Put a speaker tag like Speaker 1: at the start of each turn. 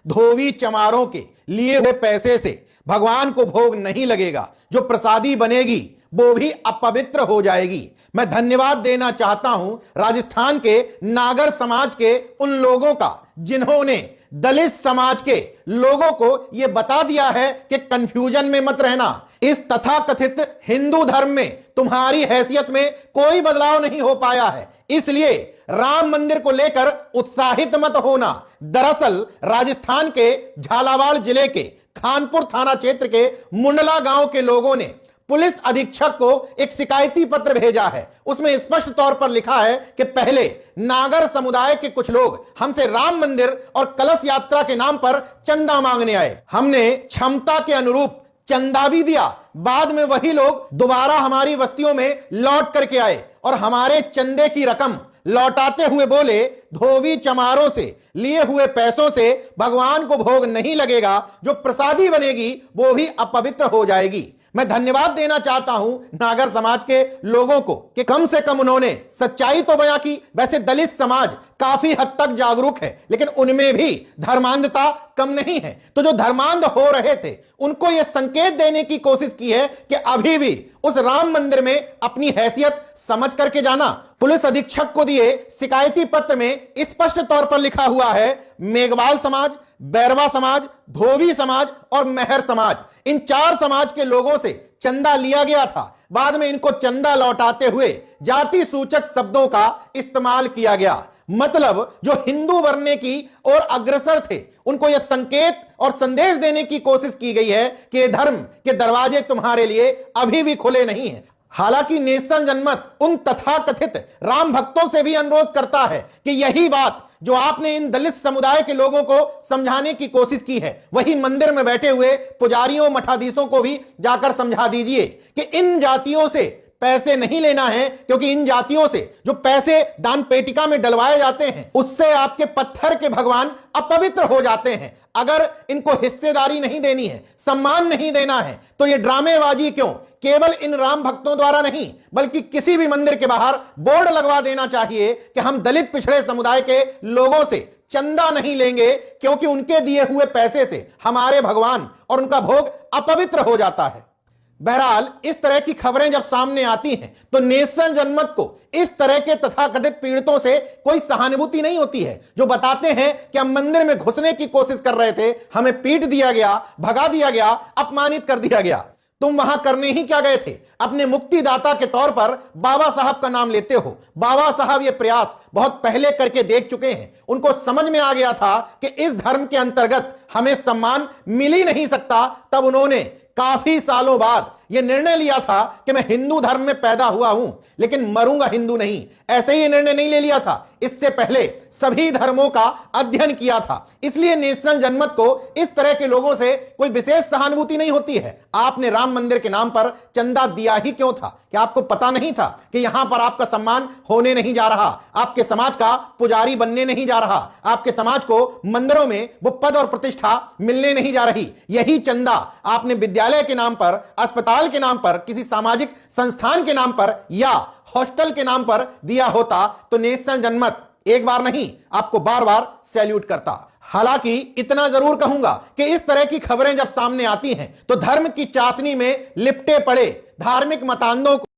Speaker 1: धोबी चमारों के लिए हुए पैसे से भगवान को भोग नहीं लगेगा, जो प्रसादी बनेगी वो भी अपवित्र हो जाएगी। मैं धन्यवाद देना चाहता हूं राजस्थान के नागर समाज के उन लोगों का जिन्होंने दलित समाज के लोगों को यह बता दिया है कि कंफ्यूजन में मत रहना, इस तथाकथित हिंदू धर्म में तुम्हारी हैसियत में कोई बदलाव नहीं हो पाया है, इसलिए राम मंदिर को लेकर उत्साहित मत होना। दरअसल राजस्थान के झालावाड़ जिले के खानपुर थाना क्षेत्र के मुंडला गांव के लोगों ने पुलिस अधीक्षक को एक शिकायती पत्र भेजा है। उसमें स्पष्ट तौर पर लिखा है कि पहले नागर समुदाय के कुछ लोग हमसे राम मंदिर और कलश यात्रा के नाम पर चंदा मांगने आए। हमने क्षमता के अनुरूप चंदा भी दिया। बाद में वही लोग दोबारा हमारी बस्तियों में लौट करके आए और हमारे चंदे की रकम लौटाते हुए बोले, धोबी चमारों से लिए हुए पैसों से भगवान को भोग नहीं लगेगा, जो प्रसादी बनेगी वो भी अपवित्र हो जाएगी। मैं धन्यवाद देना चाहता हूं नागर समाज के लोगों को कि कम से कम उन्होंने सच्चाई तो बयां की। वैसे दलित समाज काफी हद तक जागरूक है, लेकिन उनमें भी धर्मांधता कम नहीं है। तो जो धर्मांध हो रहे थे उनको यह संकेत देने की कोशिश की है कि अभी भी उस राम मंदिर में अपनी हैसियत समझ करके जाना। पुलिस अधीक्षक को दिए शिकायती पत्र में स्पष्ट तौर पर लिखा हुआ है, मेघवाल समाज, बैरवा समाज, धोबी समाज और मेहर समाज, इन 4 समाज के लोगों से चंदा लिया गया था। बाद में इनको चंदा लौटाते हुए जाति सूचक शब्दों का इस्तेमाल किया गया। मतलब जो हिंदू बनने की ओर अग्रसर थे उनको यह संकेत और संदेश देने की कोशिश की गई है कि धर्म के दरवाजे तुम्हारे लिए अभी भी खुले नहीं हैं। हालांकि नेशनल जनमत उन तथाकथित राम भक्तों से भी अनुरोध करता है कि यही बात जो आपने इन दलित समुदाय के लोगों को समझाने की कोशिश की है, वही मंदिर में बैठे हुए पुजारियों मठाधीशों को भी जाकर समझा दीजिए कि इन जातियों से पैसे नहीं लेना है, क्योंकि इन जातियों से जो पैसे दान पेटिका में डलवाए जाते हैं उससे आपके पत्थर के भगवान अपवित्र हो जाते हैं। अगर इनको हिस्सेदारी नहीं देनी है, सम्मान नहीं देना है, तो ये ड्रामेबाजी क्यों केवल इन राम भक्तों द्वारा नहीं बल्कि किसी भी मंदिर के बाहर बोर्ड लगवा देना चाहिए कि हम दलित पिछड़े समुदाय के लोगों से चंदा नहीं लेंगे, क्योंकि उनके दिए हुए पैसे से हमारे भगवान और उनका भोग अपवित्र हो जाता है। बहरहाल इस तरह की खबरें जब सामने आती हैं तो नेशनल जनमत को इस तरह के तथाकथित पीड़ितों से कोई सहानुभूति नहीं होती है, जो बताते हैं कि हम मंदिर में घुसने की कोशिश कर रहे थे, हमें पीट दिया गया, भगा दिया गया, अपमानित कर दिया गया। तुम वहां करने ही क्या गए थे? अपने मुक्तिदाता के तौर पर बाबा साहब का नाम लेते हो। बाबा साहब ये प्रयास बहुत पहले करके देख चुके हैं। उनको समझ में आ गया था कि इस धर्म के अंतर्गत हमें सम्मान मिल ही नहीं सकता। तब उन्होंने काफी सालों बाद यह निर्णय लिया था कि मैं हिंदू धर्म में पैदा हुआ हूं लेकिन मरूंगा हिंदू नहीं। ऐसे ही निर्णय नहीं ले लिया था, इससे पहले सभी धर्मों का अध्ययन किया था। इसलिए नेशनल जनमत को इस तरह के लोगों से कोई विशेष सहानुभूति नहीं होती है। आपने राम मंदिर के नाम पर चंदा दिया ही क्यों था? क्या आपको पता नहीं था कि यहां पर आपका सम्मान होने नहीं जा रहा, आपके समाज का पुजारी बनने नहीं जा रहा, आपके समाज को मंदिरों में वो पद और प्रतिष्ठा मिलने नहीं जा रही? यही चंदा आपने विद्यालय के नाम पर, अस्पताल के नाम पर, किसी सामाजिक संस्थान के नाम पर या हॉस्टल के नाम पर दिया होता तो नेशनल जनमत एक बार नहीं आपको बार बार सैल्यूट करता। हालांकि इतना जरूर कहूंगा कि इस तरह की खबरें जब सामने आती हैं तो धर्म की चाशनी में लिपटे पड़े धार्मिक मतांधों को